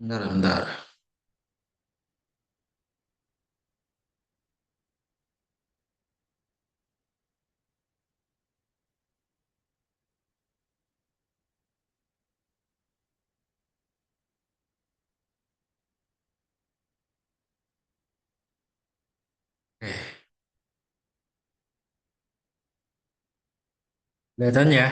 Bentar, bentar. Eh, Kelihatan ya.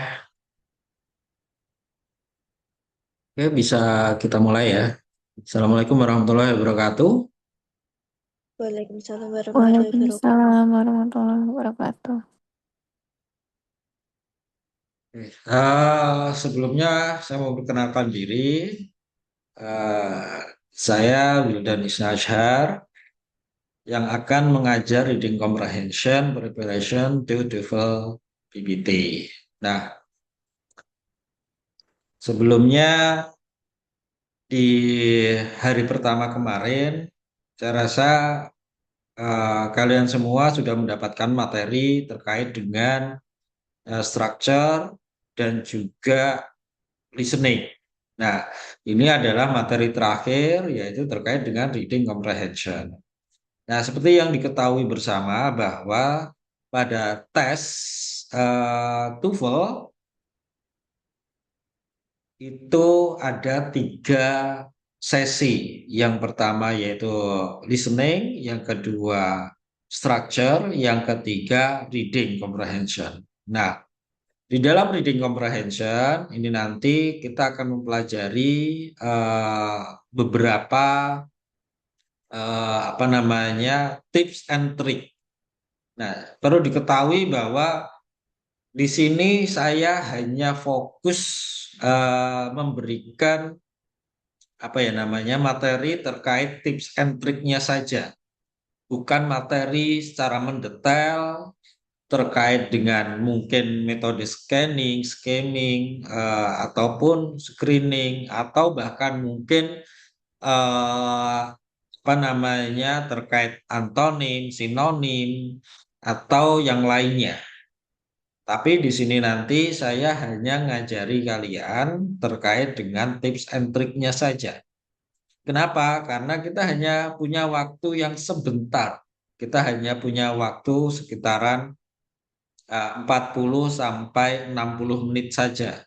Oke, bisa kita mulai ya. Assalamualaikum warahmatullahi wabarakatuh. Waalaikumsalam warahmatullahi wabarakatuh. Waalaikumsalam warahmatullahi wabarakatuh. Sebelumnya saya mau perkenalkan diri. Saya Wildan Isna Ashar yang akan mengajar Reading Comprehension Preparation to TOEFL PBT. Nah, sebelumnya di hari pertama kemarin, saya rasa kalian semua sudah mendapatkan materi terkait dengan structure dan juga listening. Nah, ini adalah materi terakhir yaitu terkait dengan reading comprehension. Nah, seperti yang diketahui bersama bahwa pada tes TOEFL itu ada tiga sesi. Yang pertama yaitu listening, yang kedua structure, yang ketiga reading comprehension. Nah, di dalam reading comprehension ini nanti kita akan mempelajari beberapa apa namanya tips and trick. Nah, perlu diketahui bahwa di sini saya hanya fokus memberikan apa ya namanya materi terkait tips and triknya saja, bukan materi secara mendetail terkait dengan mungkin metode scanning, scamming, ataupun screening, atau bahkan mungkin apa namanya terkait antonim, sinonim, atau yang lainnya. Tapi di sini nanti saya hanya ngajari kalian terkait dengan tips and triknya saja. Kenapa? Karena kita hanya punya waktu yang sebentar. Kita hanya punya waktu sekitaran 40 sampai 60 menit saja.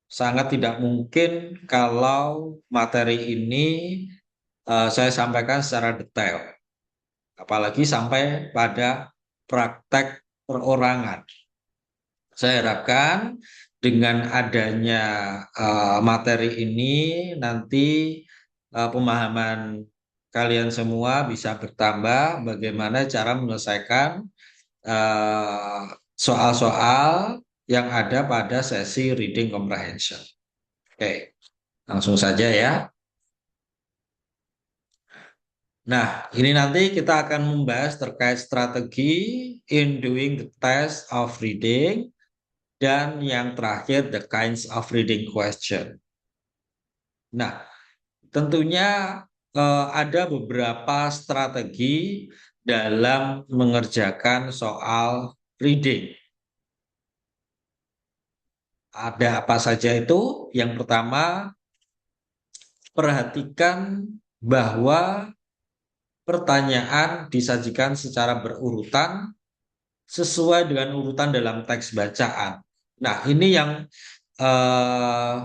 Sangat tidak mungkin kalau materi ini saya sampaikan secara detail. Apalagi sampai pada praktek perorangan. Saya harapkan dengan adanya materi ini nanti pemahaman kalian semua bisa bertambah bagaimana cara menyelesaikan eh, soal-soal yang ada pada sesi reading comprehension. Oke, langsung saja ya. Nah, ini nanti kita akan membahas terkait strategi in doing the test of reading dan yang terakhir the kinds of reading question. Nah, tentunya ada beberapa strategi dalam mengerjakan soal reading. Ada apa saja itu? Yang pertama, perhatikan bahwa pertanyaan disajikan secara berurutan sesuai dengan urutan dalam teks bacaan. Nah, ini yang eh,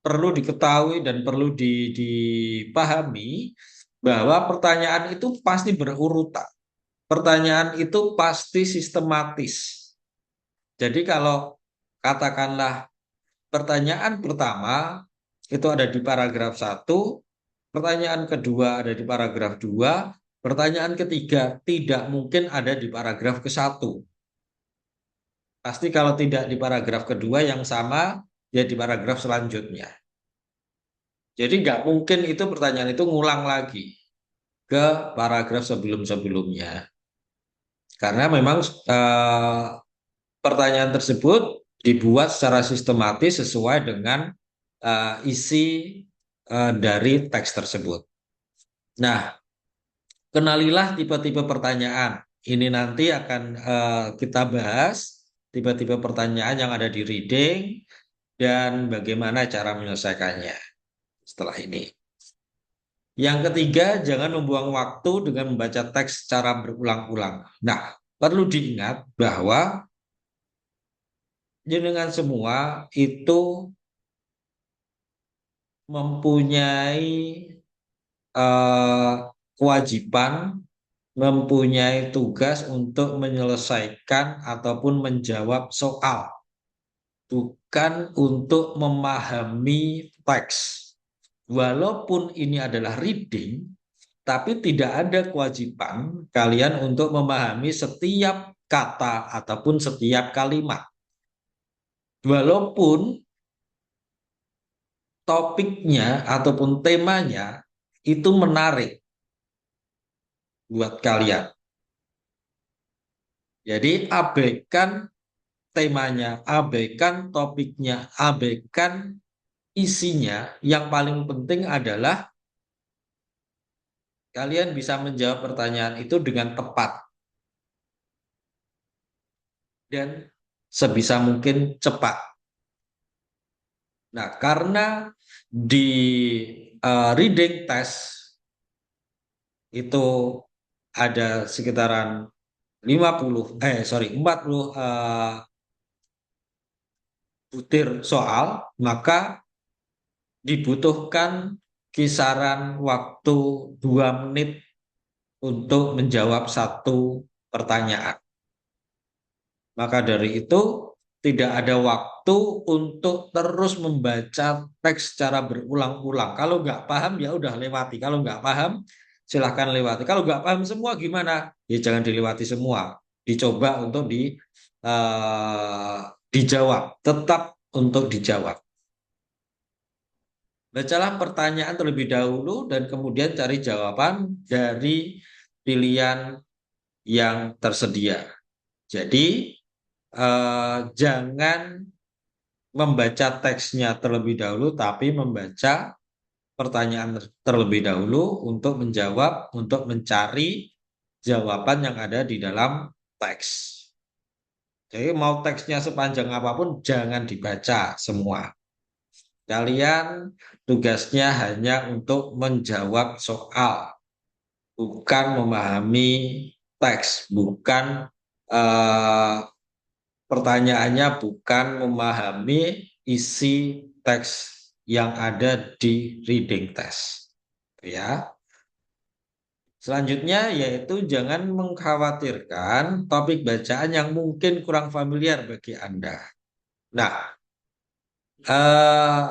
perlu diketahui dan perlu dipahami bahwa pertanyaan itu pasti berurutan. Pertanyaan itu pasti sistematis. Jadi kalau katakanlah pertanyaan pertama itu ada di paragraf 1, pertanyaan kedua ada di paragraf 2, pertanyaan ketiga tidak mungkin ada di paragraf ke-1. Pasti kalau tidak di paragraf kedua yang sama, ya di paragraf selanjutnya. Jadi nggak mungkin itu pertanyaan itu ngulang lagi ke paragraf sebelum-sebelumnya. Karena memang eh, pertanyaan tersebut dibuat secara sistematis sesuai dengan isi dari teks tersebut. Nah, kenalilah tipe-tipe pertanyaan. Ini nanti akan kita bahas tipe-tipe pertanyaan yang ada di reading dan bagaimana cara menyelesaikannya. setelah ini. Yang ketiga, jangan membuang waktu dengan membaca teks secara berulang-ulang. Nah, perlu diingat bahwa jenengan semua itu mempunyai eh, kewajiban, mempunyai tugas untuk menyelesaikan ataupun menjawab soal, bukan untuk memahami teks. Walaupun ini adalah reading, tapi tidak ada kewajiban kalian untuk memahami setiap kata ataupun setiap kalimat. Walaupun topiknya ataupun temanya itu menarik buat kalian. Jadi abaikan temanya, abaikan topiknya, abaikan isinya. Yang paling penting adalah kalian bisa menjawab pertanyaan itu dengan tepat dan sebisa mungkin cepat. Nah, karena di reading test itu ada sekitaran 40 butir soal, maka dibutuhkan kisaran waktu 2 menit untuk menjawab satu pertanyaan. Maka dari itu tidak ada waktu untuk terus membaca teks secara berulang-ulang. Kalau nggak paham ya udah lewati. Kalau nggak paham silahkan lewati. Kalau nggak paham semua gimana? Ya jangan dilewati semua. Dicoba untuk dijawab. Tetap untuk dijawab. Bacalah pertanyaan terlebih dahulu dan kemudian cari jawaban dari pilihan yang tersedia. Jadi jangan membaca teksnya terlebih dahulu, tapi membaca pertanyaan terlebih dahulu untuk menjawab, untuk mencari jawaban yang ada di dalam teks. Jadi mau teksnya sepanjang apapun, jangan dibaca semua. Kalian tugasnya hanya untuk menjawab soal, bukan memahami teks, bukan eh, pertanyaannya bukan memahami isi teks yang ada di reading test. Ya. Selanjutnya yaitu jangan mengkhawatirkan topik bacaan yang mungkin kurang familiar bagi Anda. Nah, eh,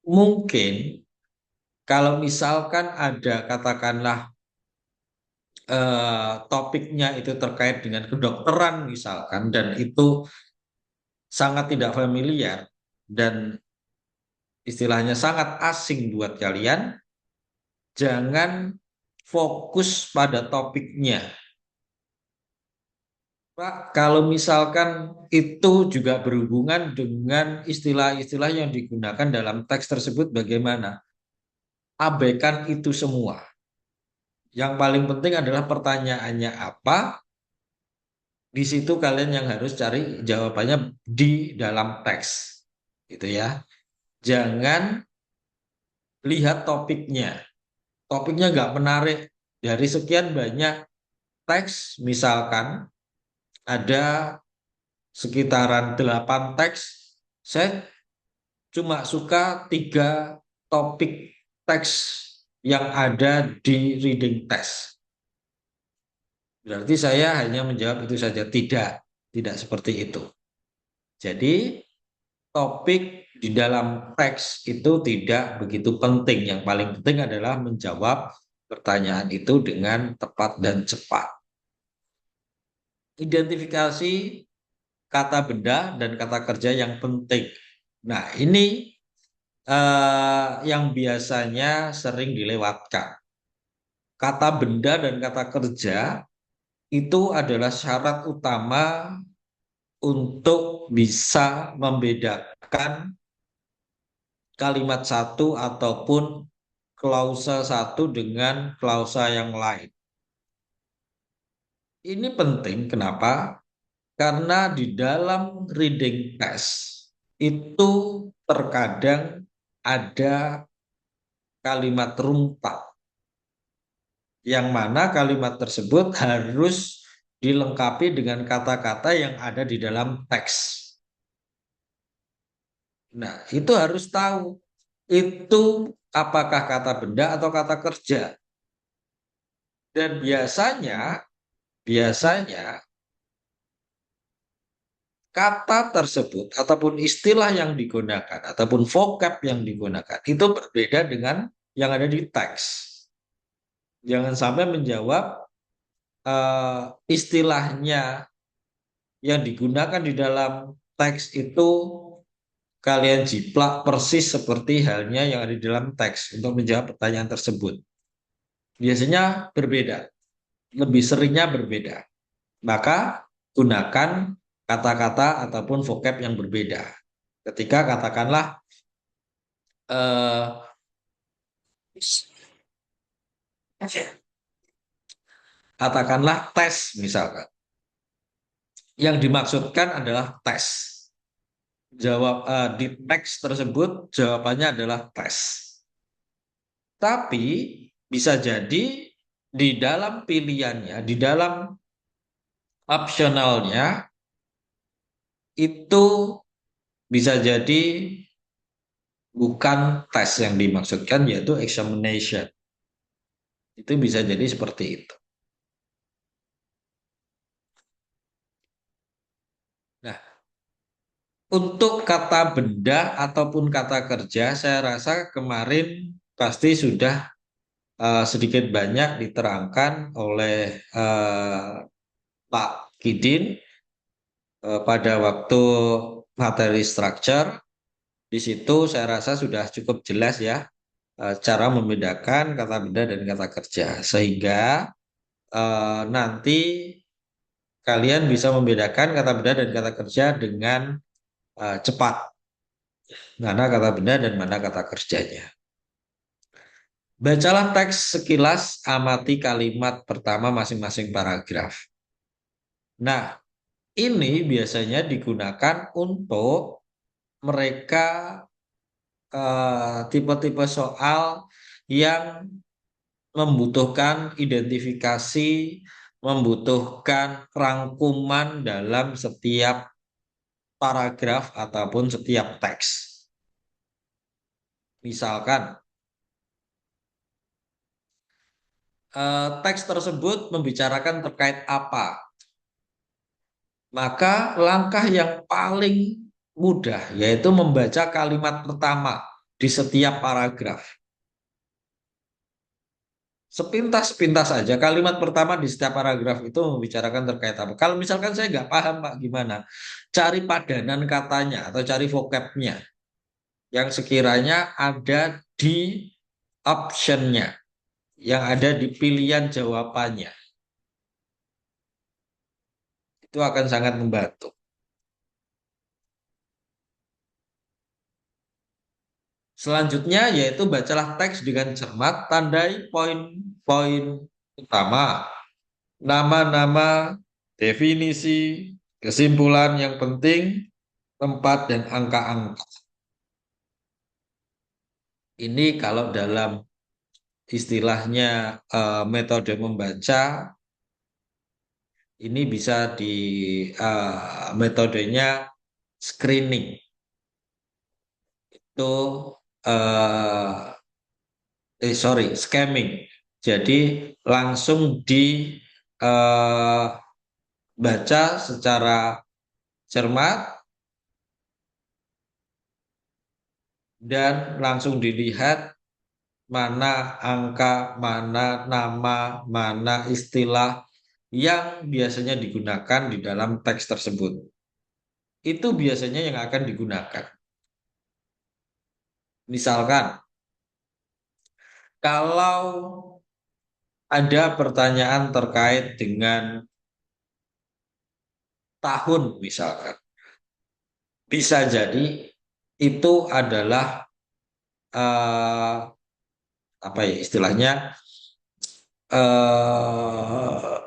mungkin kalau misalkan ada katakanlah topiknya itu terkait dengan kedokteran misalkan dan itu sangat tidak familiar dan istilahnya sangat asing buat kalian, jangan fokus pada topiknya. Pak, kalau misalkan itu juga berhubungan dengan istilah-istilah yang digunakan dalam teks tersebut bagaimana? Abaikan itu semua. Yang paling penting adalah pertanyaannya apa, di situ kalian yang harus cari jawabannya di dalam teks. Gitu ya. Jangan lihat topiknya. Topiknya nggak menarik. Dari sekian banyak teks, misalkan ada sekitaran 8 teks, saya cuma suka 3 topik teks yang ada di reading test. Berarti saya hanya menjawab itu saja. Tidak, tidak seperti itu. Jadi topik di dalam teks itu tidak begitu penting. Yang paling penting adalah menjawab pertanyaan itu dengan tepat dan cepat. Identifikasi kata benda dan kata kerja yang penting. Nah, ini yang biasanya sering dilewatkan. Kata benda dan kata kerja itu adalah syarat utama untuk bisa membedakan kalimat satu ataupun klausa satu dengan klausa yang lain. Ini penting, kenapa? Karena di dalam reading test itu terkadang ada kalimat runtah, yang mana kalimat tersebut harus dilengkapi dengan kata-kata yang ada di dalam teks. Nah, itu harus tahu itu apakah kata benda atau kata kerja. Dan biasanya kata tersebut ataupun istilah yang digunakan ataupun vocab yang digunakan itu berbeda dengan yang ada di teks. Jangan sampai menjawab istilahnya yang digunakan di dalam teks itu kalian jiplak persis seperti halnya yang ada di dalam teks untuk menjawab pertanyaan tersebut. Biasanya berbeda, lebih seringnya berbeda. Maka gunakan kata-kata ataupun vocab yang berbeda. Ketika katakanlah eh, katakanlah tes misalkan. Yang dimaksudkan adalah tes. Di teks tersebut jawabannya adalah tes. Tapi bisa jadi di dalam pilihannya, di dalam opsionalnya itu bisa jadi bukan tes yang dimaksudkan, yaitu examination. Itu bisa jadi seperti itu. Nah, untuk kata benda ataupun kata kerja, saya rasa kemarin pasti sudah sedikit banyak diterangkan oleh Pak Kidin pada waktu materi structure. Di situ saya rasa sudah cukup jelas ya cara membedakan kata benda dan kata kerja, sehingga nanti kalian bisa membedakan kata benda dan kata kerja dengan cepat, mana kata benda dan mana kata kerjanya. Bacalah teks sekilas, amati kalimat pertama masing-masing paragraf. Nah, ini biasanya digunakan untuk mereka tipe-tipe soal yang membutuhkan identifikasi, membutuhkan rangkuman dalam setiap paragraf ataupun setiap teks. Misalkan, teks tersebut membicarakan terkait apa, maka langkah yang paling mudah yaitu membaca kalimat pertama di setiap paragraf. Sepintas-sepintas saja kalimat pertama di setiap paragraf itu membicarakan terkait apa. Kalau misalkan saya nggak paham Pak gimana, cari padanan katanya atau cari vocabnya yang sekiranya ada di optionnya, yang ada di pilihan jawabannya. Itu akan sangat membantu. Selanjutnya yaitu bacalah teks dengan cermat, tandai poin-poin utama, nama-nama, definisi, kesimpulan yang penting, tempat dan angka-angka. Ini kalau dalam istilahnya metode membaca, ini bisa di metodenya screening. Itu scamming. Jadi langsung dibaca secara cermat dan langsung dilihat mana angka, mana nama, mana istilah yang biasanya digunakan di dalam teks tersebut. Itu biasanya yang akan digunakan. Misalkan, kalau ada pertanyaan terkait dengan tahun misalkan, bisa jadi itu adalah eh, apa ya istilahnya eh,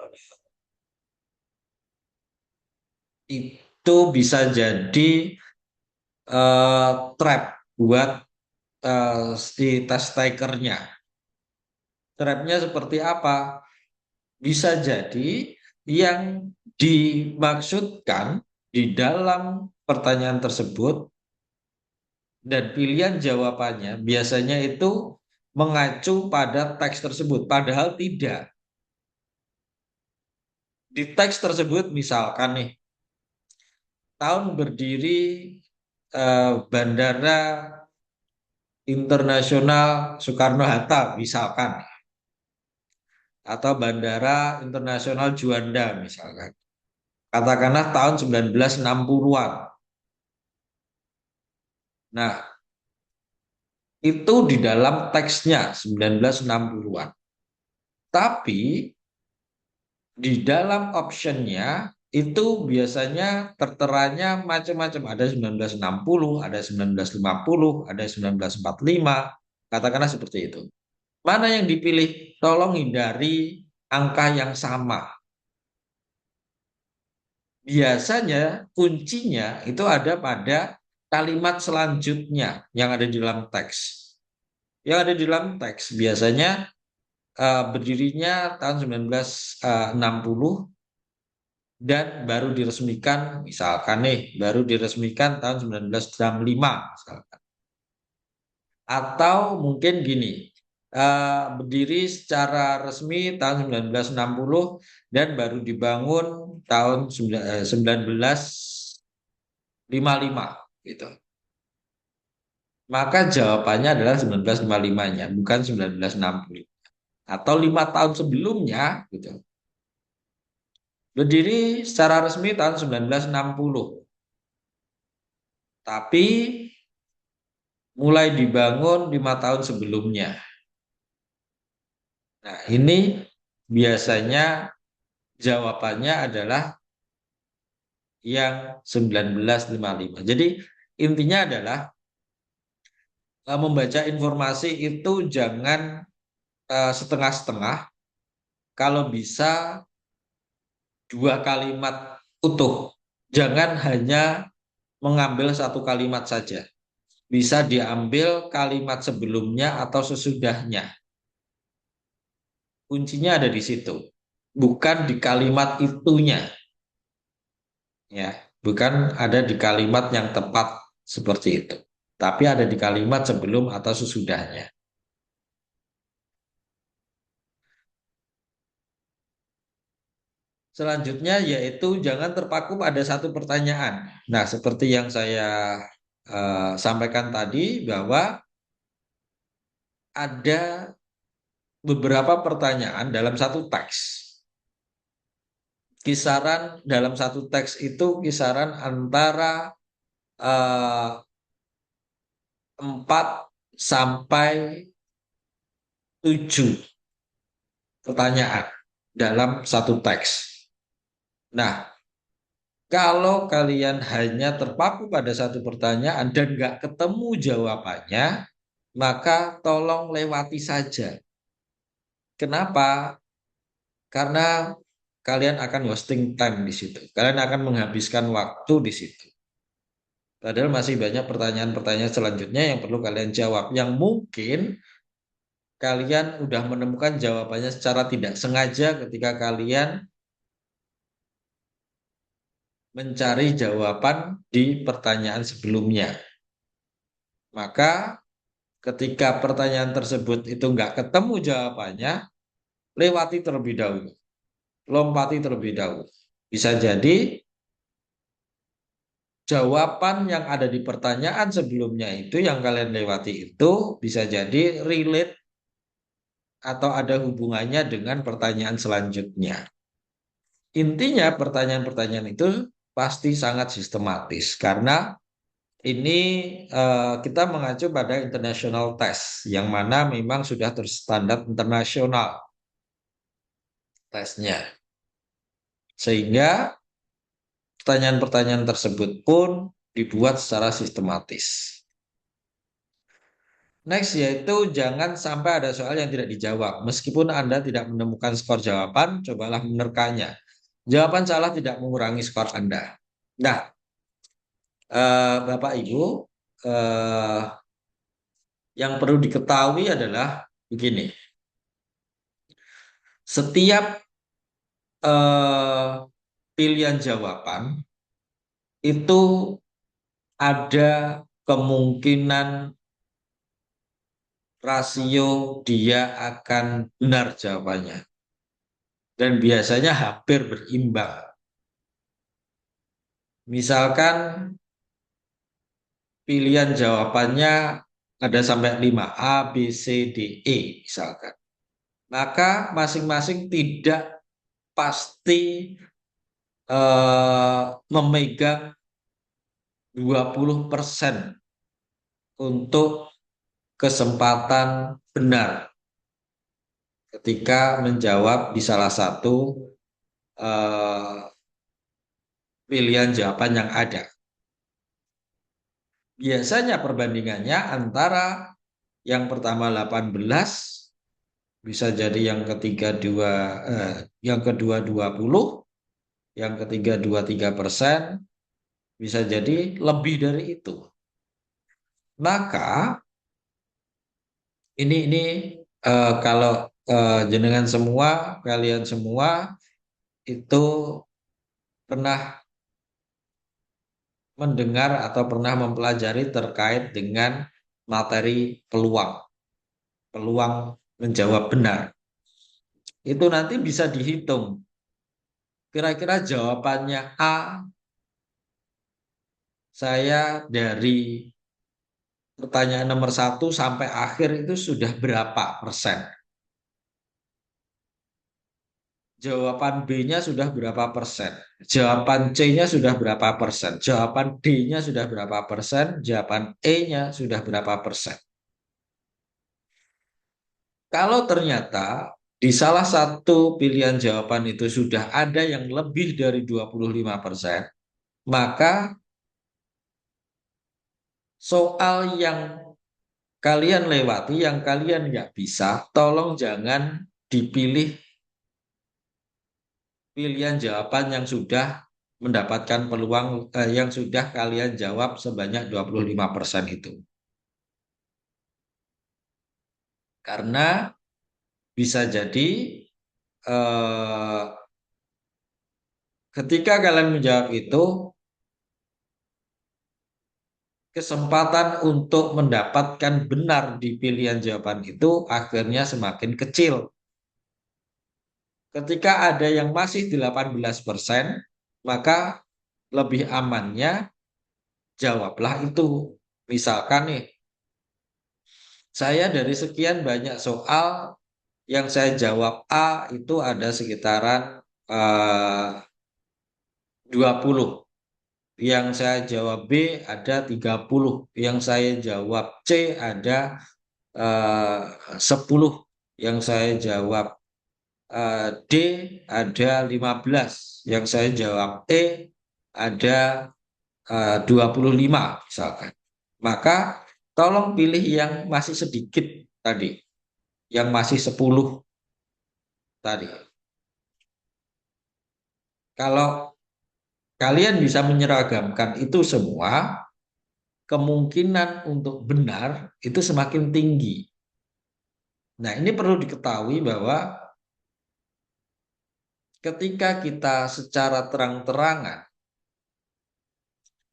itu bisa jadi trap buat di test takernya. Trapnya seperti apa? Bisa jadi yang dimaksudkan di dalam pertanyaan tersebut dan pilihan jawabannya biasanya itu mengacu pada teks tersebut, padahal tidak. Di teks tersebut misalkan nih, tahun berdiri Bandara Internasional Soekarno-Hatta misalkan, atau Bandara Internasional Juanda misalkan. Katakanlah tahun 1960-an. Nah, itu di dalam teksnya 1960-an. Tapi di dalam optionnya itu biasanya terteranya macam-macam. Ada 1960, ada 1950, ada 1945. Katakanlah seperti itu. Mana yang dipilih? Tolong hindari angka yang sama. Biasanya kuncinya itu ada pada kalimat selanjutnya yang ada di dalam teks. Yang ada di dalam teks biasanya berdirinya tahun 1960 dan baru diresmikan, misalkan nih, baru diresmikan tahun 1965 misalkan. Atau mungkin gini, berdiri secara resmi tahun 1960 dan baru dibangun tahun 1955 gitu. Maka jawabannya adalah 1955-nya, bukan 1960. Atau 5 tahun sebelumnya gitu. Berdiri secara resmi tahun 1960. Tapi mulai dibangun 5 tahun sebelumnya. Nah, ini biasanya jawabannya adalah yang 1955. Jadi intinya adalah membaca informasi itu jangan setengah-setengah. Kalau bisa 2 kalimat utuh. Jangan hanya mengambil 1 kalimat saja. Bisa diambil kalimat sebelumnya atau sesudahnya. Kuncinya ada di situ. Bukan di kalimat itunya. Ya, bukan ada di kalimat yang tepat seperti itu. Tapi ada di kalimat sebelum atau sesudahnya. Selanjutnya yaitu jangan terpaku pada satu pertanyaan. Nah, seperti yang saya sampaikan tadi bahwa ada beberapa pertanyaan dalam satu teks. Kisaran dalam satu teks itu kisaran antara 4 sampai 7 pertanyaan dalam satu teks. Nah, kalau kalian hanya terpaku pada satu pertanyaan dan nggak ketemu jawabannya, maka tolong lewati saja. Kenapa? Karena kalian akan wasting time di situ. Kalian akan menghabiskan waktu di situ. Padahal masih banyak pertanyaan-pertanyaan selanjutnya yang perlu kalian jawab. Yang mungkin kalian udah menemukan jawabannya secara tidak sengaja ketika kalian mencari jawaban di pertanyaan sebelumnya. Maka ketika pertanyaan tersebut itu nggak ketemu jawabannya, lewati terlebih dahulu. Lompati terlebih dahulu. Bisa jadi jawaban yang ada di pertanyaan sebelumnya itu yang kalian lewati itu bisa jadi relate atau ada hubungannya dengan pertanyaan selanjutnya. Intinya pertanyaan-pertanyaan itu pasti sangat sistematis karena ini kita mengacu pada international test yang mana memang sudah terstandar internasional tesnya. Sehingga pertanyaan-pertanyaan tersebut pun dibuat secara sistematis. Next yaitu jangan sampai ada soal yang tidak dijawab. Meskipun Anda tidak menemukan skor jawaban, cobalah menerkanya. Jawaban salah tidak mengurangi skor Anda. Nah, Bapak Ibu, eh, Yang perlu diketahui adalah begini, setiap pilihan jawaban itu ada kemungkinan rasio dia akan benar jawabannya. Dan biasanya hampir berimbang. Misalkan pilihan jawabannya ada sampai 5 A, B, C, D, E misalkan. Maka masing-masing tidak pasti memegang 20% untuk kesempatan benar ketika menjawab di salah satu eh, pilihan jawaban yang ada. Biasanya perbandingannya antara yang pertama 18, bisa jadi yang ketiga yang kedua 20, yang ketiga 23%, bisa jadi lebih dari itu. Maka ini kalau jenengan semua, kalian semua itu pernah mendengar atau pernah mempelajari terkait dengan materi peluang menjawab benar. Itu nanti bisa dihitung. Kira-kira jawabannya A, saya dari pertanyaan nomor 1 sampai akhir itu sudah berapa persen? Jawaban B-nya sudah berapa persen? Jawaban C-nya sudah berapa persen? Jawaban D-nya sudah berapa persen? Jawaban E-nya sudah berapa persen? Kalau ternyata di salah satu pilihan jawaban itu sudah ada yang lebih dari 25%, maka soal yang kalian lewati, yang kalian nggak bisa, tolong jangan dipilih pilihan jawaban yang sudah mendapatkan peluang yang sudah kalian jawab sebanyak 25% itu. Karena bisa jadi eh, ketika kalian menjawab itu, kesempatan untuk mendapatkan benar di pilihan jawaban itu akhirnya semakin kecil. Ketika ada yang masih 18%, maka lebih amannya jawablah itu. Misalkan nih, saya dari sekian banyak soal yang saya jawab A itu ada sekitaran 20. Yang saya jawab B ada 30. Yang saya jawab C ada 10. Yang saya jawab D ada 15. Yang saya jawab E ada 25 misalkan. Maka tolong pilih yang masih sedikit tadi, yang masih 10 tadi. Kalau kalian bisa menyeragamkan itu semua, kemungkinan untuk benar itu semakin tinggi. Nah, ini perlu diketahui bahwa ketika kita secara terang-terangan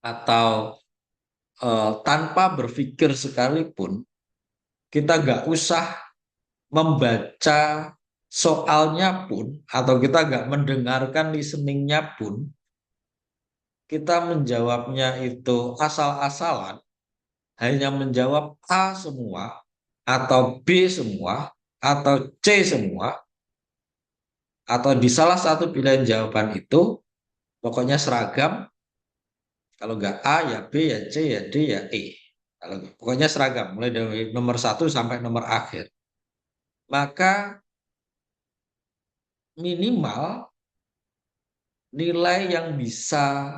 atau tanpa berpikir sekalipun, kita nggak usah membaca soalnya pun, atau kita nggak mendengarkan listeningnya pun, kita menjawabnya itu asal-asalan, hanya menjawab A semua, atau B semua, atau C semua, atau di salah satu pilihan jawaban itu, pokoknya seragam, kalau nggak A ya B ya C ya D ya E. Kalau pokoknya seragam, mulai dari nomor 1 sampai nomor akhir. Maka minimal nilai yang bisa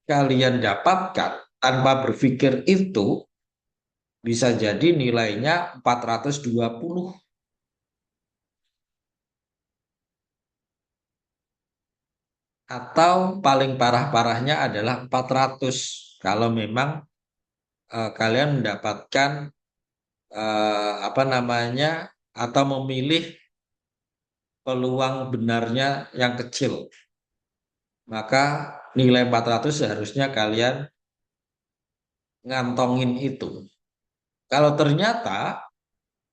kalian dapatkan tanpa berpikir itu bisa jadi nilainya 420, atau paling parah-parahnya adalah 400 kalau memang kalian mendapatkan apa namanya atau memilih peluang benarnya yang kecil. Maka nilai 400 seharusnya kalian ngantongin itu. Kalau ternyata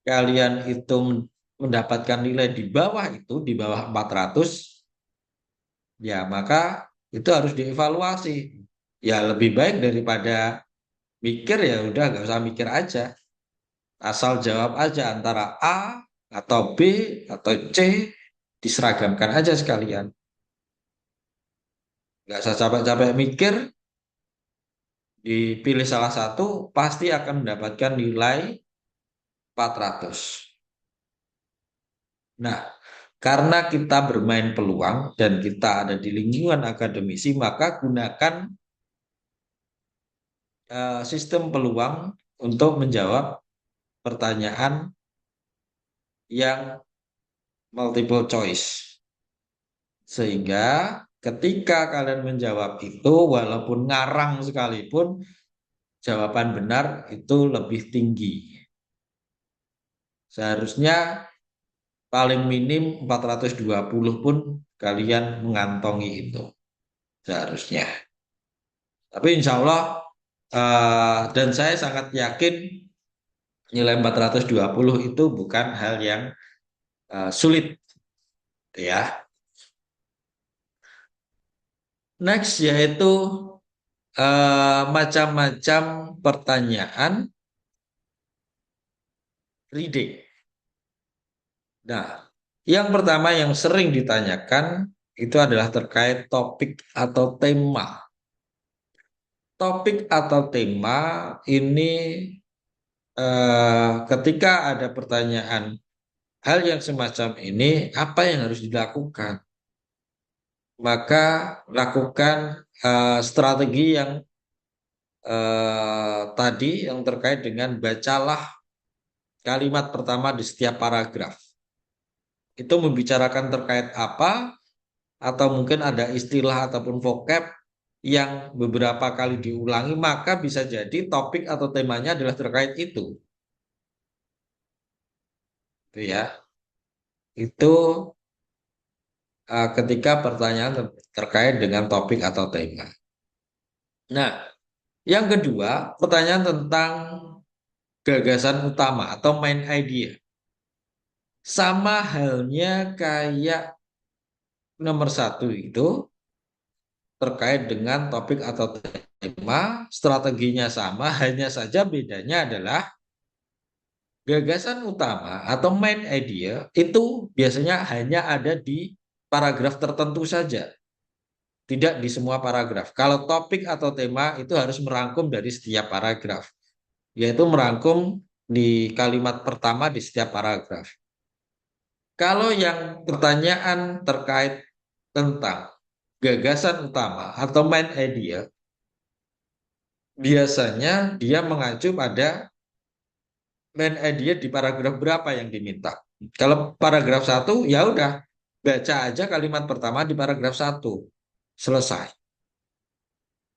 kalian itu mendapatkan nilai di bawah itu, di bawah 400, ya maka itu harus dievaluasi. Ya lebih baik daripada mikir, ya udah nggak usah mikir aja. Asal jawab aja antara A atau B atau C, diseragamkan aja sekalian. Nggak usah capek-capek mikir, dipilih salah satu, pasti akan mendapatkan nilai 400. Nah, karena kita bermain peluang dan kita ada di lingkungan akademisi, maka gunakan sistem peluang untuk menjawab pertanyaan yang multiple choice. Sehingga ketika kalian menjawab itu, walaupun ngarang sekalipun, jawaban benar itu lebih tinggi. Seharusnya paling minim 420 pun kalian mengantongi itu. Seharusnya. Tapi insya Allah, dan saya sangat yakin nilai 420 itu bukan hal yang sulit. Ya. Next yaitu macam-macam pertanyaan reading. Nah, yang pertama yang sering ditanyakan itu adalah terkait topik atau tema. Topik atau tema ini ketika ada pertanyaan hal yang semacam ini, apa yang harus dilakukan? Maka lakukan strategi yang tadi yang terkait dengan bacalah kalimat pertama di setiap paragraf. Itu membicarakan terkait apa, atau mungkin ada istilah ataupun vocab yang beberapa kali diulangi, maka bisa jadi topik atau temanya adalah terkait itu. Itu ya. Itu ketika pertanyaan terkait dengan topik atau tema. Nah, yang kedua, pertanyaan tentang gagasan utama atau main idea. Sama halnya kayak nomor satu itu terkait dengan topik atau tema, strateginya sama, hanya saja bedanya adalah gagasan utama atau main idea itu biasanya hanya ada di paragraf tertentu saja, tidak di semua paragraf. Kalau topik atau tema itu harus merangkum dari setiap paragraf, yaitu merangkum di kalimat pertama di setiap paragraf. Kalau yang pertanyaan terkait tentang gagasan utama atau main idea, biasanya dia mengacu pada main idea di paragraf berapa yang diminta. Kalau paragraf satu, ya udah baca aja kalimat pertama di paragraf satu, selesai.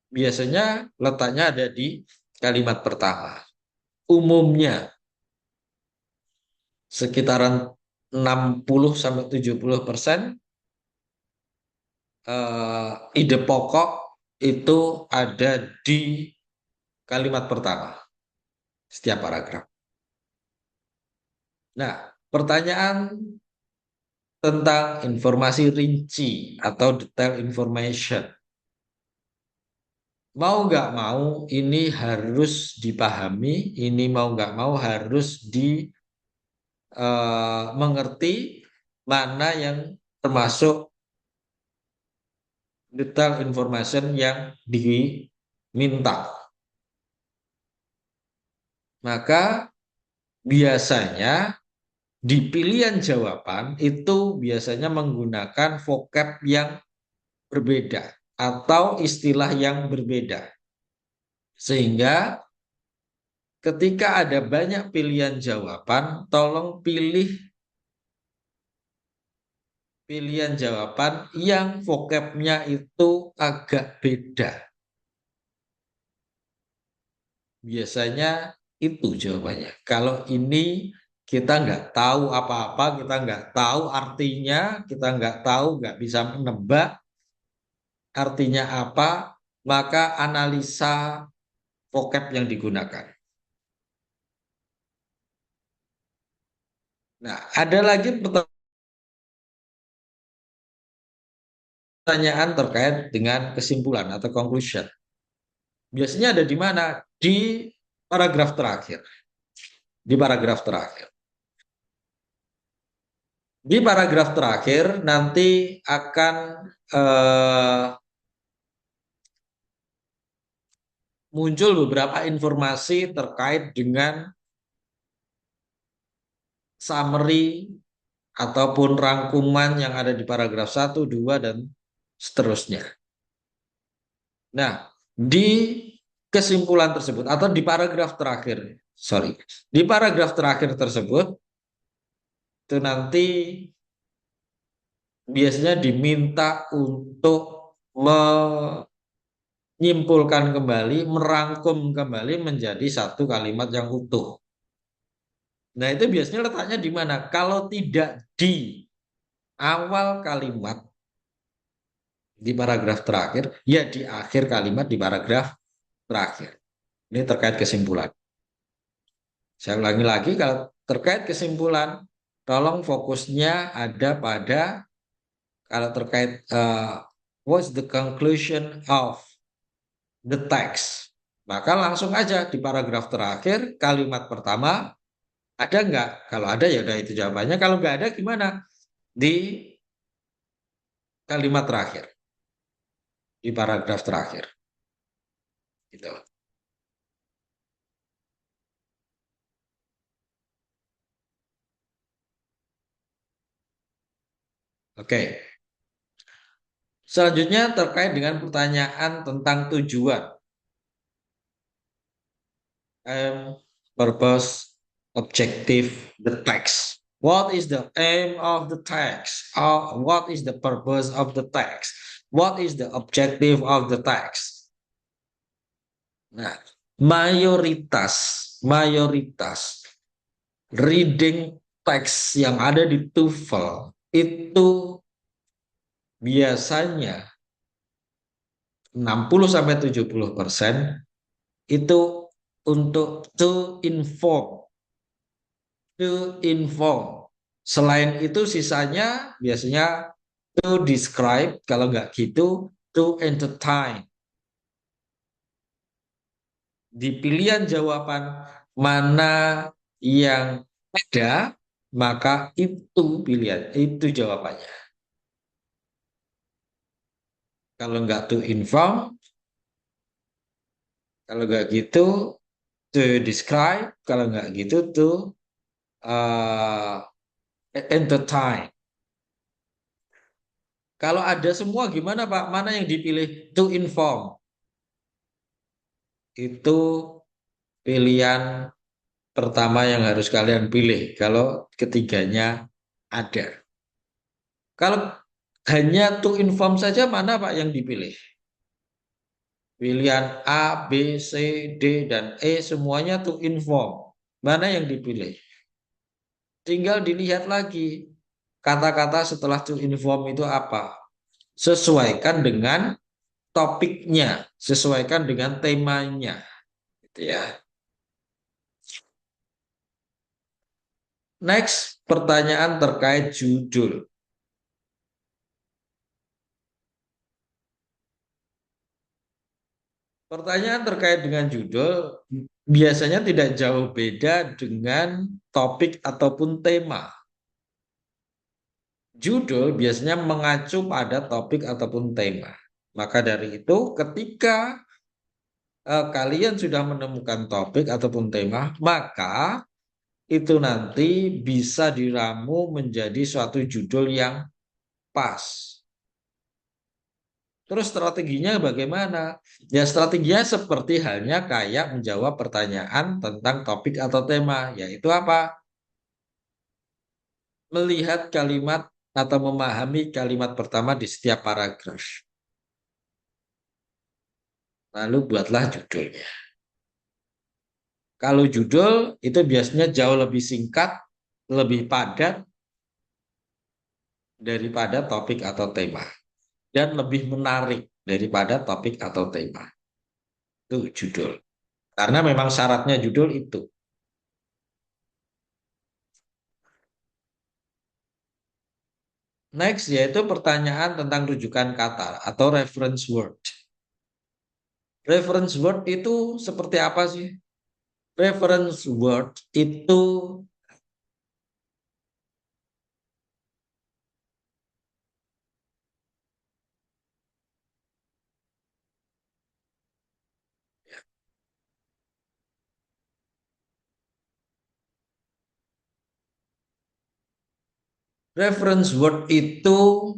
Biasanya letaknya ada di kalimat pertama. Umumnya sekitaran 60-70% ide pokok itu ada di kalimat pertama setiap paragraf. Nah, pertanyaan tentang informasi rinci atau detail information. Mau nggak mau ini harus dipahami, ini mau nggak mau harus dimengerti mana yang termasuk detail information yang diminta. Maka biasanya di pilihan jawaban itu biasanya menggunakan vocab yang berbeda atau istilah yang berbeda. Sehingga ketika ada banyak pilihan jawaban, tolong pilih pilihan jawaban yang vocabnya itu agak beda. Biasanya itu jawabannya. Kalau ini kita nggak tahu apa-apa, kita nggak tahu artinya, kita nggak tahu, nggak bisa menebak artinya apa, maka analisa vocab yang digunakan. Nah, ada lagi pertanyaan terkait dengan kesimpulan atau conclusion. Biasanya ada di mana? Di paragraf terakhir. Di paragraf terakhir. Di paragraf terakhir nanti akan muncul beberapa informasi terkait dengan summary ataupun rangkuman yang ada di paragraf 1, 2, dan seterusnya. Nah, di kesimpulan tersebut atau di paragraf terakhir, di paragraf terakhir tersebut itu nanti biasanya diminta untuk menyimpulkan kembali, merangkum kembali menjadi satu kalimat yang utuh. Nah, itu biasanya letaknya di mana? Kalau tidak di awal kalimat di paragraf terakhir, ya di akhir kalimat di paragraf terakhir. Ini terkait kesimpulan. Saya ulangi lagi, kalau terkait kesimpulan, tolong fokusnya ada pada kalau terkait what's the conclusion of the text. Maka langsung aja di paragraf terakhir, kalimat pertama, ada nggak? Kalau ada ya udah itu jawabannya. Kalau nggak ada gimana? Di kalimat terakhir, di paragraf terakhir. Gitu. Oke. Selanjutnya terkait dengan pertanyaan tentang tujuan. Aim, purpose, objective, the text. What is the aim of the text? Or what is the purpose of the text? What is the objective of the text? Nah, mayoritas reading text yang ada di TOEFL itu biasanya 60-70% itu untuk to inform. Selain itu sisanya biasanya to describe, kalau nggak gitu to entertain. Di pilihan jawaban mana yang ada, maka itu pilihan, itu jawabannya. Kalau nggak to inform, kalau nggak gitu to describe, kalau nggak gitu to uh, entertain. Kalau ada semua gimana Pak? Mana yang dipilih? To inform. Itu pilihan pertama yang harus kalian pilih kalau ketiganya ada. Kalau hanya to inform saja, mana Pak yang dipilih? Pilihan A, B, C, D, dan E semuanya to inform. Mana yang dipilih? Tinggal dilihat lagi kata-kata setelah to inform itu apa. Sesuaikan dengan topiknya, sesuaikan dengan temanya. Gitu ya. Next, pertanyaan terkait judul. Pertanyaan terkait dengan judul biasanya tidak jauh beda dengan topik ataupun tema. Judul biasanya mengacu pada topik ataupun tema. Maka dari itu, ketika kalian sudah menemukan topik ataupun tema, maka itu nanti bisa diramu menjadi suatu judul yang pas. Terus strateginya bagaimana? Ya strateginya seperti halnya kayak menjawab pertanyaan tentang topik atau tema, yaitu apa? Melihat kalimat atau memahami kalimat pertama di setiap paragraf. Lalu buatlah judulnya. Kalau judul itu biasanya jauh lebih singkat, lebih padat daripada topik atau tema, dan lebih menarik daripada topik atau tema. Itu judul. Karena memang syaratnya judul itu. Next yaitu pertanyaan tentang rujukan kata atau reference word. Reference word itu seperti apa sih? Reference word itu reference word itu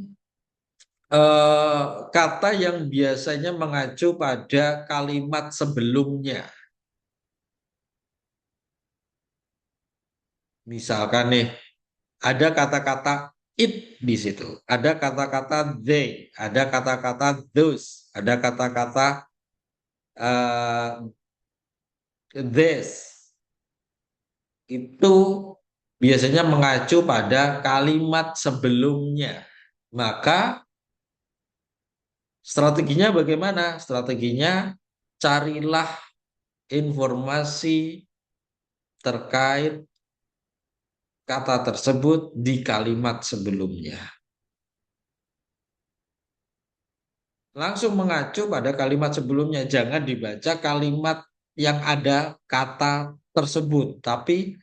kata yang biasanya mengacu pada kalimat sebelumnya. Misalkan nih, ada kata-kata it di situ, ada kata-kata they, ada kata-kata those, ada kata-kata this. Itu biasanya mengacu pada kalimat sebelumnya. Maka strateginya bagaimana? Strateginya carilah informasi terkait kata tersebut di kalimat sebelumnya. Langsung mengacu pada kalimat sebelumnya. Jangan dibaca kalimat yang ada kata tersebut, tapi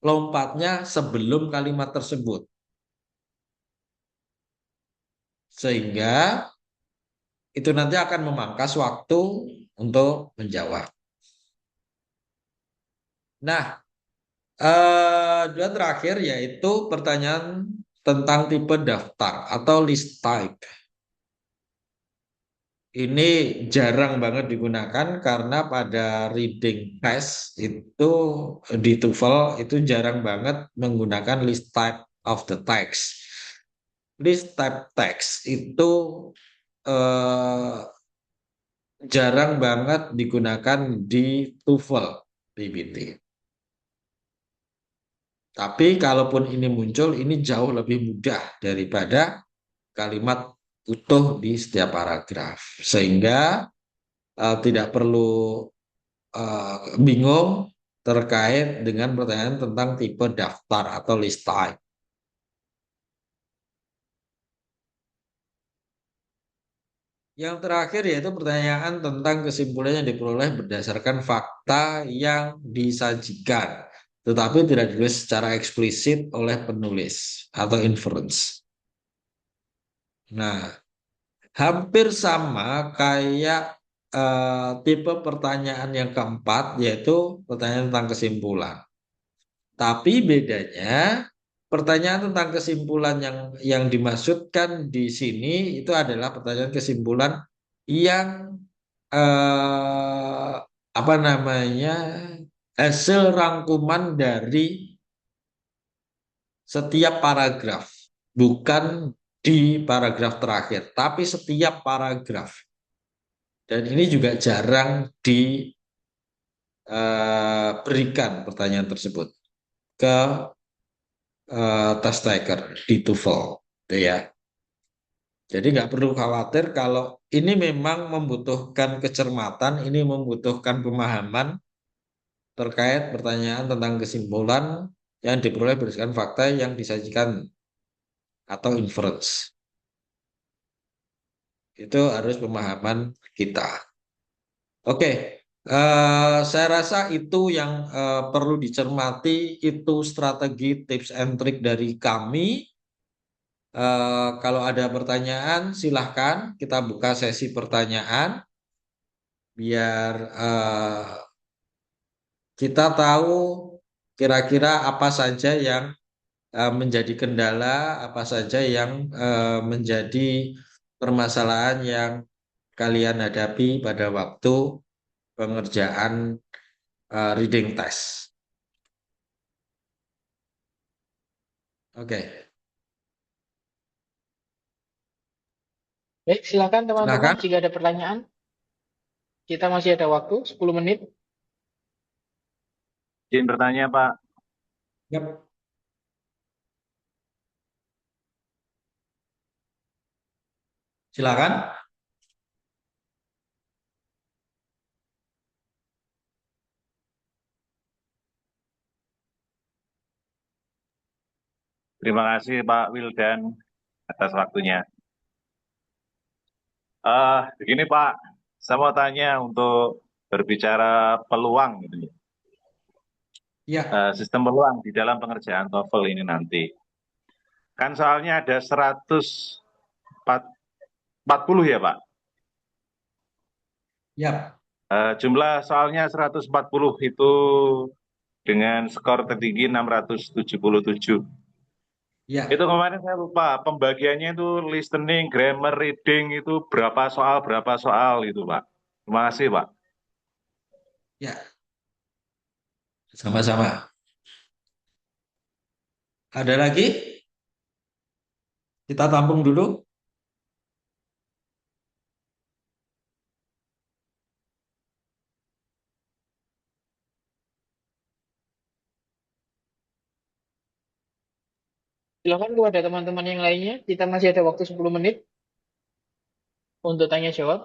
lompatnya sebelum kalimat tersebut. Sehingga itu nanti akan memangkas waktu untuk menjawab. Nah, dan terakhir yaitu pertanyaan tentang tipe daftar atau list type. Ini jarang banget digunakan karena pada reading test itu di TOEFL itu jarang banget menggunakan list type of the text. List type text itu eh, jarang banget digunakan di TOEFL PBT. Tapi kalaupun ini muncul, ini jauh lebih mudah daripada kalimat utuh di setiap paragraf. Sehingga tidak perlu bingung terkait dengan pertanyaan tentang tipe daftar atau list type. Yang terakhir yaitu pertanyaan tentang kesimpulan yang diperoleh berdasarkan fakta yang disajikan, tetapi tidak ditulis secara eksplisit oleh penulis atau inference. Nah, hampir sama kayak tipe pertanyaan yang keempat, yaitu pertanyaan tentang kesimpulan. Tapi bedanya, pertanyaan tentang kesimpulan yang dimaksudkan di sini itu adalah pertanyaan kesimpulan yang eh, apa namanya hasil rangkuman dari setiap paragraf, bukan di paragraf terakhir, tapi setiap paragraf. Dan ini juga jarang diberikan pertanyaan tersebut ke test taker di TOEFL, gitu ya. Jadi nggak perlu khawatir kalau ini memang membutuhkan kecermatan, ini membutuhkan pemahaman terkait pertanyaan tentang kesimpulan yang diperoleh berdasarkan fakta yang disajikan atau inference. Itu harus pemahaman kita. Oke, saya rasa itu yang perlu dicermati, itu strategi tips and trick dari kami. Kalau ada pertanyaan, silahkan kita buka sesi pertanyaan biar kita tahu kira-kira apa saja yang menjadi kendala, apa saja yang menjadi permasalahan yang kalian hadapi pada waktu pengerjaan reading test. Oke, Baik, silakan teman-teman silakan. jika ada pertanyaan. Kita masih ada waktu 10 menit. Izin bertanya, Pak. Yap. Silakan. Terima kasih Pak Wildan atas waktunya. Begini Pak, saya mau tanya untuk berbicara peluang gitu ya. Ya, Sistem peluang di dalam pengerjaan TOEFL ini nanti. Kan soalnya ada 140 ya Pak. ya, Jumlah soalnya 140 itu dengan skor tertinggi 677. ya, Itu kemarin saya lupa, pembagiannya itu listening, grammar, reading itu berapa soal itu Pak. Terima kasih Pak. ya. Sama-sama. Ada lagi? Kita tampung dulu. Silakan kepada teman-teman yang lainnya. Kita masih ada waktu 10 menit untuk tanya jawab.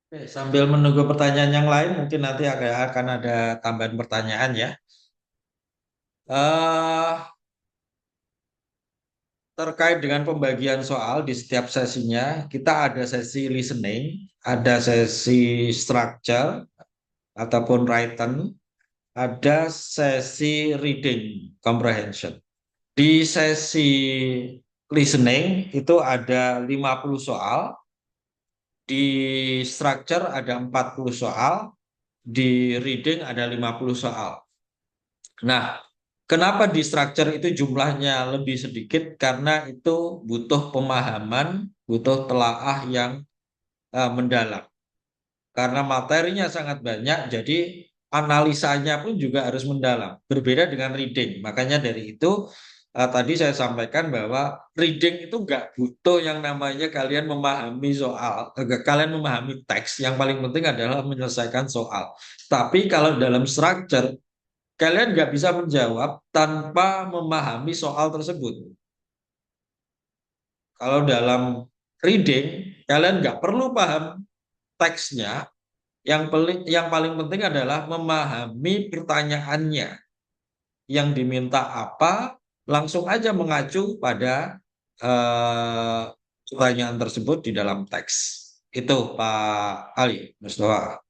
Oke, sambil menunggu pertanyaan yang lain, mungkin nanti akan ada tambahan pertanyaan ya. eh Terkait dengan pembagian soal di setiap sesinya, kita ada sesi listening, ada sesi structure ataupun written, ada sesi reading comprehension. Di sesi listening itu ada 50 soal, di structure ada 40 soal, di reading ada 50 soal. Nah, kenapa di structure itu jumlahnya lebih sedikit? Karena itu butuh pemahaman, butuh telaah yang mendalam. Karena materinya sangat banyak, jadi analisanya pun juga harus mendalam. Berbeda dengan reading. Makanya dari itu tadi saya sampaikan bahwa reading itu nggak butuh yang namanya kalian memahami soal, kalian memahami teks. Yang paling penting adalah menyelesaikan soal. Tapi kalau dalam structure, kalian nggak bisa menjawab tanpa memahami soal tersebut. Kalau dalam reading, kalian nggak perlu paham teksnya, yang paling penting adalah memahami pertanyaannya. Yang diminta apa, langsung aja mengacu pada eh, pertanyaan tersebut di dalam teks. Itu Pak Ali Mustafa.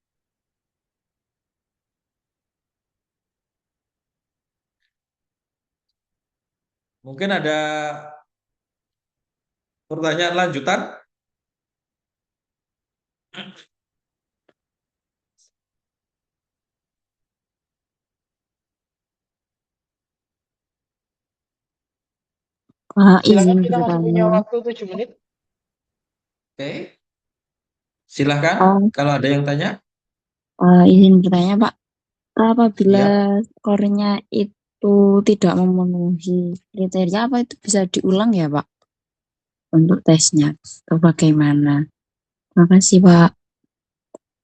Mungkin ada pertanyaan lanjutan? Silakan, Izin kita masih punya bertanya. waktu 7 menit. Oke, silahkan Oh, kalau ada yang tanya. izin bertanya, Pak. Apabila Iya. skornya itu tidak memenuhi kriteria, apa itu bisa diulang ya, Pak? Untuk tesnya atau bagaimana? Terima kasih, Pak.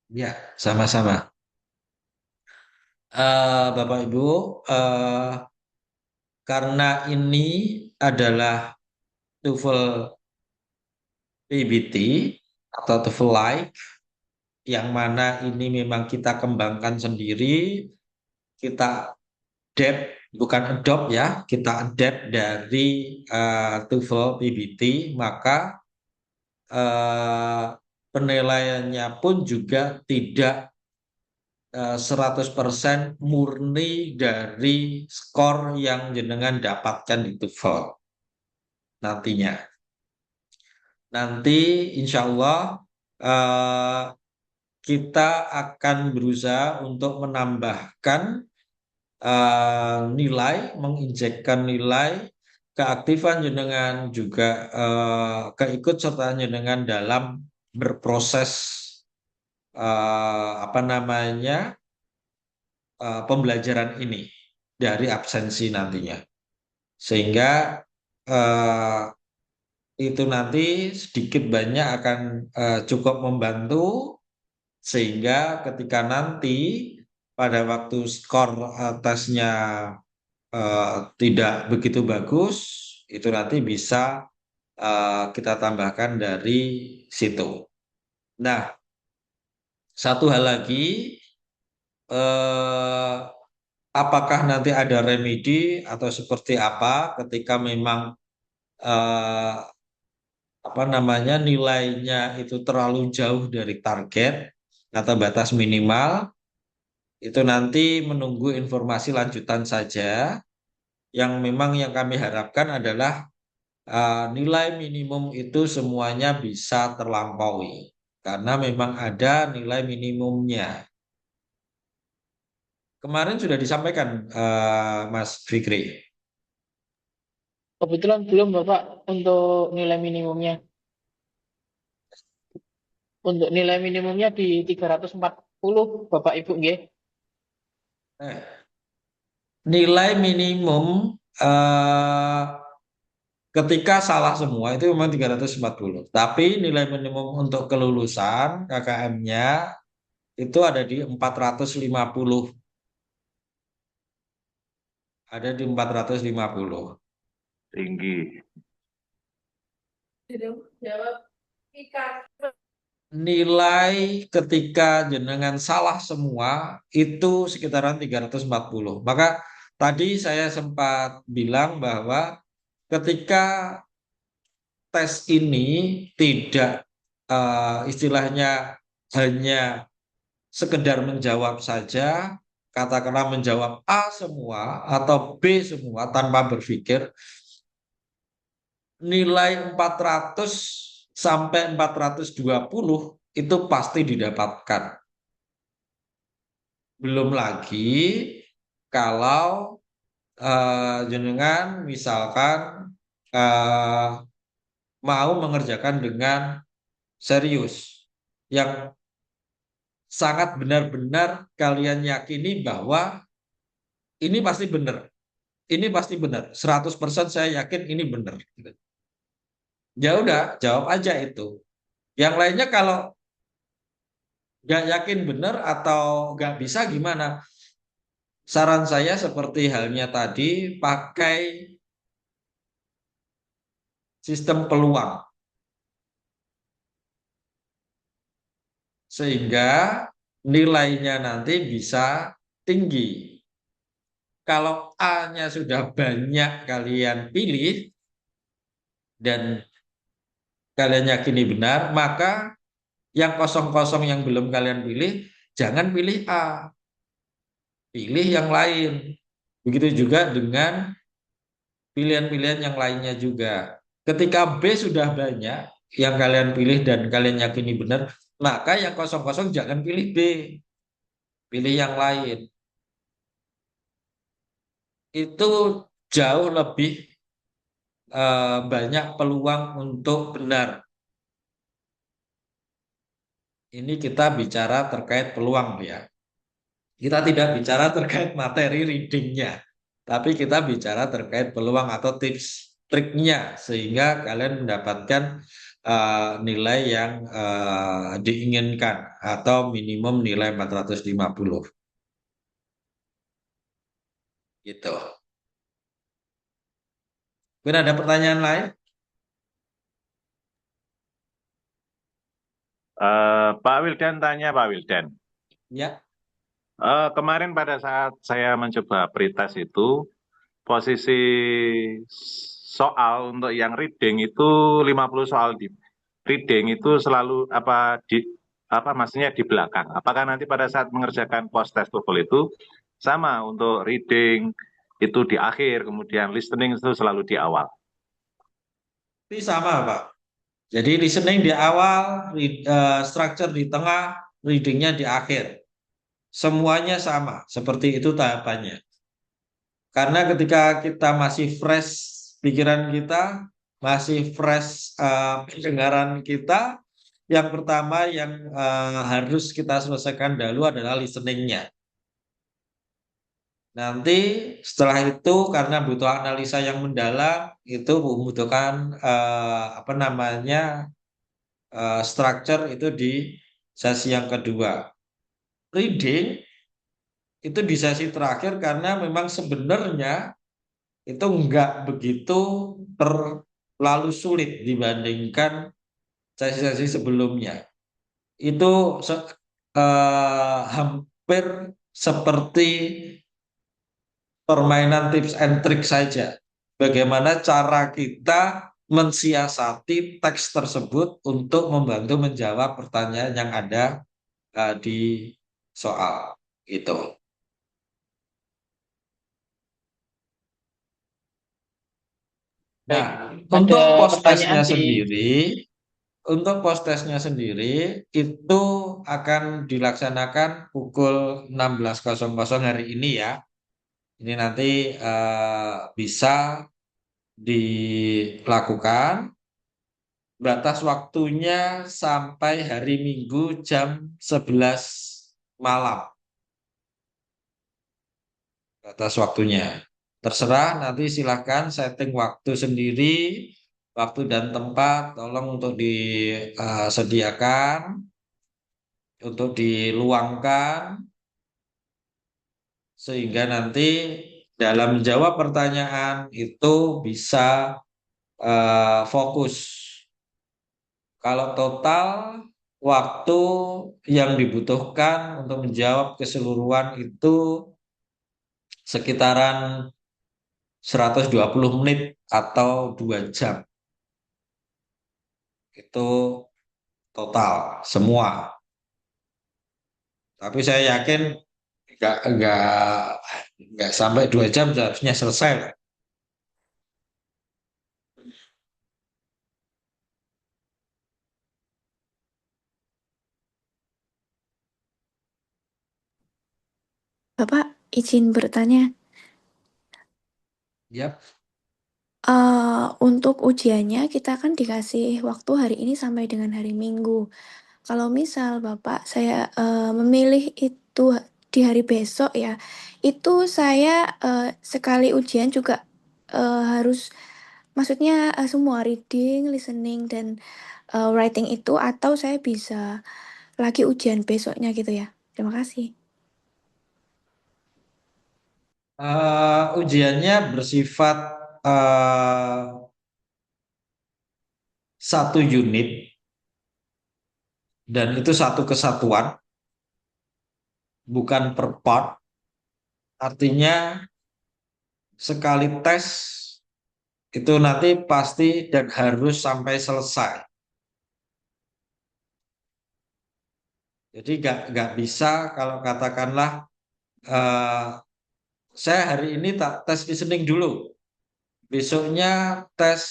Ya, sama-sama. Bapak Ibu, eh, karena ini adalah TOEFL PBT atau TOEFL Live, yang mana ini memang kita kembangkan sendiri, kita adapt, bukan adopt ya, kita adapt dari TOEFL PBT, maka eh, penilaiannya pun juga tidak 100% murni dari skor yang jenengan dapatkan di TOEFL nantinya. Nanti insya Allah eh, kita akan berusaha untuk menambahkan nilai, menginjekkan nilai, keaktifan jenengan juga keikutsertaan jenengan dalam berproses apa namanya pembelajaran ini dari absensi nantinya, sehingga eh, itu nanti sedikit banyak akan cukup membantu, sehingga ketika nanti pada waktu skor tesnya tidak begitu bagus, itu nanti bisa kita tambahkan dari situ. Nah, satu hal lagi, eh, apakah nanti ada remedi atau seperti apa ketika memang eh, apa namanya nilainya itu terlalu jauh dari target atau batas minimal, itu nanti menunggu informasi lanjutan saja. Yang memang yang kami harapkan adalah nilai minimum itu semuanya bisa terlampaui karena memang ada nilai minimumnya. Kemarin sudah disampaikan Mas Fikri. Kebetulan belum Bapak untuk nilai minimumnya. Untuk nilai minimumnya di 340 Bapak Ibu nggih. Eh, Nilai minimum eh, ketika salah semua itu memang 340. Tapi nilai minimum untuk kelulusan KKM-nya itu ada di 450. Ada di 450. Tinggi. Nilai ketika jenengan salah semua itu sekitaran 340. Maka tadi saya sempat bilang bahwa ketika tes ini tidak istilahnya hanya sekedar menjawab saja, katakanlah menjawab A semua atau B semua tanpa berpikir, nilai 400 sampai 420 itu pasti didapatkan. Belum lagi kalau jenengan misalkan eh, mau mengerjakan dengan serius, yang sangat benar-benar kalian yakini bahwa ini pasti benar. Ini pasti benar. 100% saya yakin ini benar. Ya udah, jawab aja itu. Yang lainnya kalau nggak yakin benar atau nggak bisa gimana? Saran saya seperti halnya tadi, pakai sistem peluang. Sehingga nilainya nanti bisa tinggi. Kalau A-nya sudah banyak kalian pilih dan kalian yakini benar, maka yang kosong-kosong yang belum kalian pilih, jangan pilih A, pilih yang lain. Begitu juga dengan pilihan-pilihan yang lainnya juga. Ketika B sudah banyak yang kalian pilih dan kalian yakini benar, maka yang kosong-kosong jangan pilih B, pilih yang lain. Itu jauh lebih banyak peluang untuk benar. Ini kita bicara terkait peluang ya. Kita tidak bicara terkait materi readingnya, tapi kita bicara terkait peluang atau tips triknya sehingga kalian mendapatkan nilai yang diinginkan atau minimum nilai 450. Gitu. Mungkin ada pertanyaan lain? Pak Wildan tanya, Pak Wildan. Ya. Kemarin pada saat saya mencoba pretest itu, posisi soal untuk yang reading itu 50 soal di reading itu selalu maksudnya di belakang. Apakah nanti pada saat mengerjakan post test TOEFL itu sama untuk reading itu di akhir, kemudian listening itu selalu di awal? Ini sama, Pak. Jadi listening di awal, structure di tengah, readingnya di akhir. Semuanya sama, seperti itu tahapannya. Karena ketika kita masih fresh pikiran kita, masih fresh pendengaran kita, Yang pertama yang harus kita selesaikan dulu adalah listeningnya. Nanti setelah itu karena butuh analisa yang mendalam, itu membutuhkan apa namanya structure itu di sesi yang kedua. Reading itu di sesi terakhir karena memang sebenarnya itu nggak begitu terlalu sulit dibandingkan sesi-sesi sebelumnya. Itu hampir seperti permainan tips and trick saja. Bagaimana cara kita mensiasati teks tersebut untuk membantu menjawab pertanyaan yang ada di soal itu. Baik, Nah, ada untuk post-testnya pertanyaan di sendiri, itu akan dilaksanakan pukul 16.00 hari ini ya. Ini nanti bisa dilakukan. Batas waktunya sampai hari Minggu jam 11 malam. Batas waktunya. Terserah nanti silahkan setting waktu sendiri, waktu dan tempat tolong untuk disediakan, untuk diluangkan, sehingga nanti dalam menjawab pertanyaan itu bisa fokus. Kalau total waktu yang dibutuhkan untuk menjawab keseluruhan itu sekitaran 120 menit atau 2 jam. Itu total semua. Tapi saya yakin nggak nggak nggak sampai 2 jam seharusnya selesai lah. Bapak, izin bertanya. Yap. Untuk ujiannya kita kan dikasih waktu hari ini sampai dengan hari Minggu. Kalau misal Bapak saya memilih itu di hari besok ya, itu saya sekali ujian juga harus, maksudnya semua reading, listening, dan writing itu, atau saya bisa lagi ujian besoknya gitu ya. Terima kasih. Ujiannya bersifat 1 unit dan itu satu kesatuan, bukan per part. Artinya sekali tes itu nanti pasti dan harus sampai selesai. Jadi nggak bisa kalau katakanlah eh, saya hari ini tak tes listening dulu, besoknya tes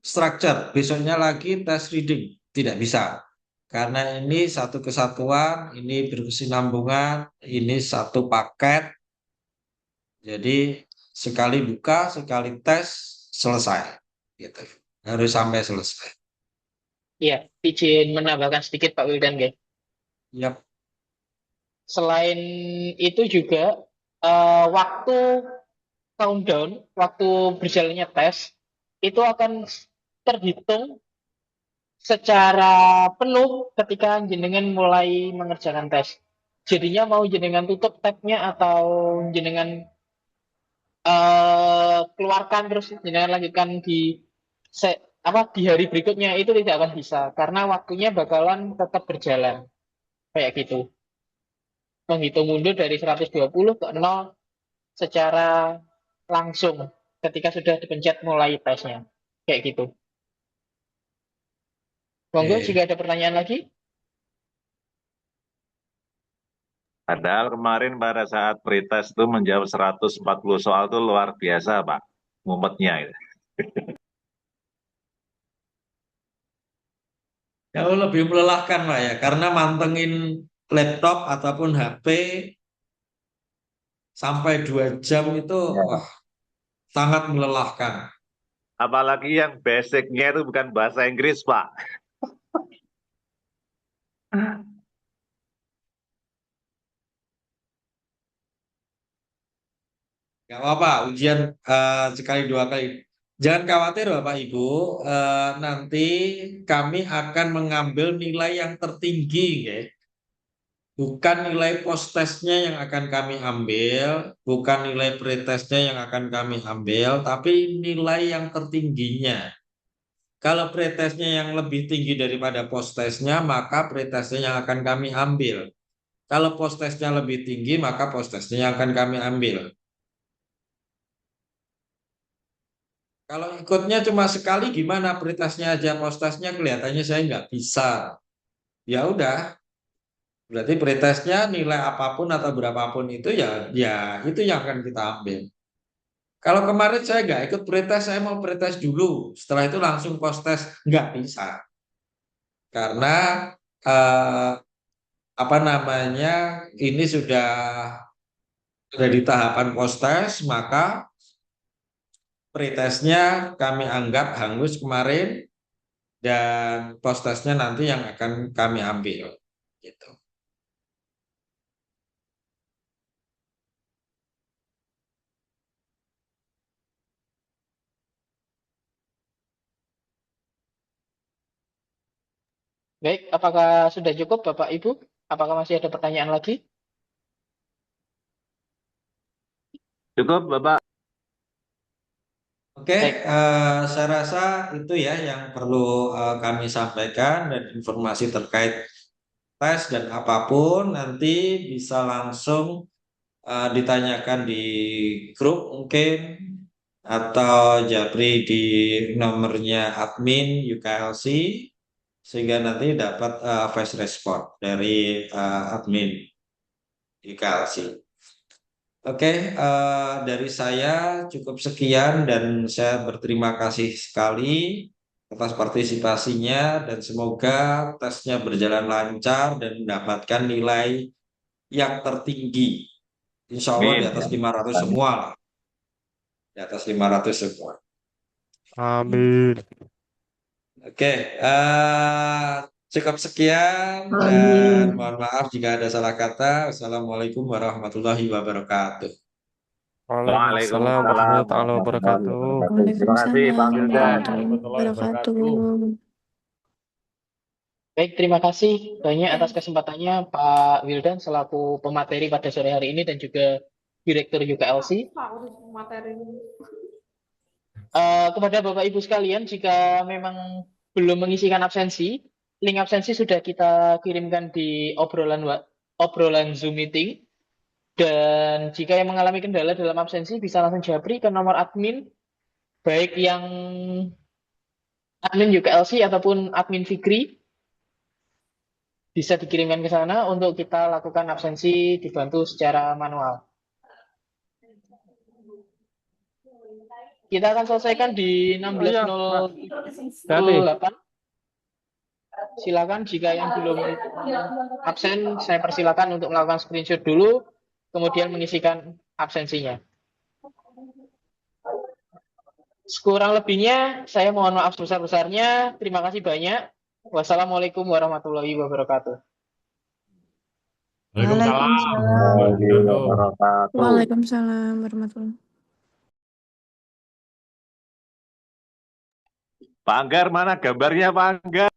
structure, besoknya lagi tes reading, tidak bisa. Karena ini satu kesatuan, ini berkesinambungan, ini satu paket. Jadi sekali buka, sekali tes, selesai. Gitu. Harus sampai selesai. ya, izin menambahkan sedikit Pak Wildan, guys. Yap. Selain itu juga waktu countdown, waktu berjalannya tes itu akan terhitung secara penuh ketika jenengan mulai mengerjakan tes. Jadinya mau jenengan tutup tabnya atau jenengan keluarkan terus jenengan lanjutkan di hari berikutnya itu tidak akan bisa karena waktunya bakalan tetap berjalan kayak gitu. Menghitung mundur dari 120 ke 0 secara langsung ketika sudah dipencet mulai tesnya. Kayak gitu. Monggo jika Oke. ada pertanyaan lagi. Padahal kemarin pada saat pretest itu menjawab 140 soal itu luar biasa, Pak. Mumetnya itu. Jauh lebih melelahkan Pak ya, karena mantengin laptop ataupun HP sampai 2 jam itu Ya. wah, sangat melelahkan. Apalagi yang basicnya itu bukan bahasa Inggris, Pak. Nggak apa-apa, ujian sekali dua kali. Jangan khawatir Bapak Ibu, nanti kami akan mengambil nilai yang tertinggi, ya. Bukan nilai post-testnya yang akan kami ambil, bukan nilai pretestnya yang akan kami ambil, tapi nilai yang tertingginya. Kalau pretestnya yang lebih tinggi daripada post-testnya, maka pretestnya yang akan kami ambil. Kalau post-testnya lebih tinggi, maka post-testnya yang akan kami ambil. Kalau ikutnya cuma sekali, gimana pretestnya aja, post-testnya kelihatannya saya nggak bisa. Ya udah, berarti pretestnya nilai apapun atau berapapun itu ya, ya itu yang akan kita ambil. Kalau kemarin saya nggak ikut pretest, saya mau pretest dulu. Setelah itu langsung post-test, nggak bisa. Karena eh, apa namanya, ini sudah di tahapan post-test, maka pretestnya kami anggap hangus kemarin, dan post-testnya nanti yang akan kami ambil. Gitu. Baik, apakah sudah cukup Bapak Ibu? Apakah masih ada pertanyaan lagi? Cukup, Bapak. Oke, Baik, saya rasa itu ya yang perlu kami sampaikan, dan informasi terkait tes dan apapun nanti bisa langsung ditanyakan di grup mungkin, atau Japri di nomornya admin UKLC, sehingga nanti dapat voice respon dari admin UKLC. Oke, dari saya cukup sekian, dan saya berterima kasih sekali atas partisipasinya, dan semoga tesnya berjalan lancar dan mendapatkan nilai yang tertinggi. Insya Allah di Amin. atas 500 semua lah. Di atas 500 semua. Amin. Oke, cukup sekian, dan Amin. mohon maaf jika ada salah kata. Wassalamualaikum warahmatullahi wabarakatuh. Waalaikumsalam Waalaikumsalam warahmatullahi warahmatullahi wabarakatuh. wabarakatuh. Terima kasih, Pak Waalaikumsalam Wildan. warahmatullahi wabarakatuh. baik, terima kasih banyak atas kesempatannya Pak Wildan selaku pemateri pada sore hari ini dan juga Direktur UKLC. Kepada Bapak Ibu sekalian, jika memang belum mengisikan absensi, link absensi sudah kita kirimkan di obrolan Zoom meeting. Dan jika yang mengalami kendala dalam absensi, bisa langsung japri ke nomor admin, baik yang admin UKLC ataupun admin Fikri, bisa dikirimkan ke sana untuk kita lakukan absensi dibantu secara manual. Kita akan selesaikan di 16.08. Silakan jika yang belum absen, saya persilakan untuk melakukan screenshot dulu, kemudian mengisikan absensinya. Sekurang lebihnya, saya mohon maaf sebesar-besarnya. Terima kasih banyak. Wassalamualaikum warahmatullahi wabarakatuh. Waalaikumsalam. Waalaikumsalam warahmatullahi wabarakatuh. Pak Anggar, mana gambarnya Pak Anggar?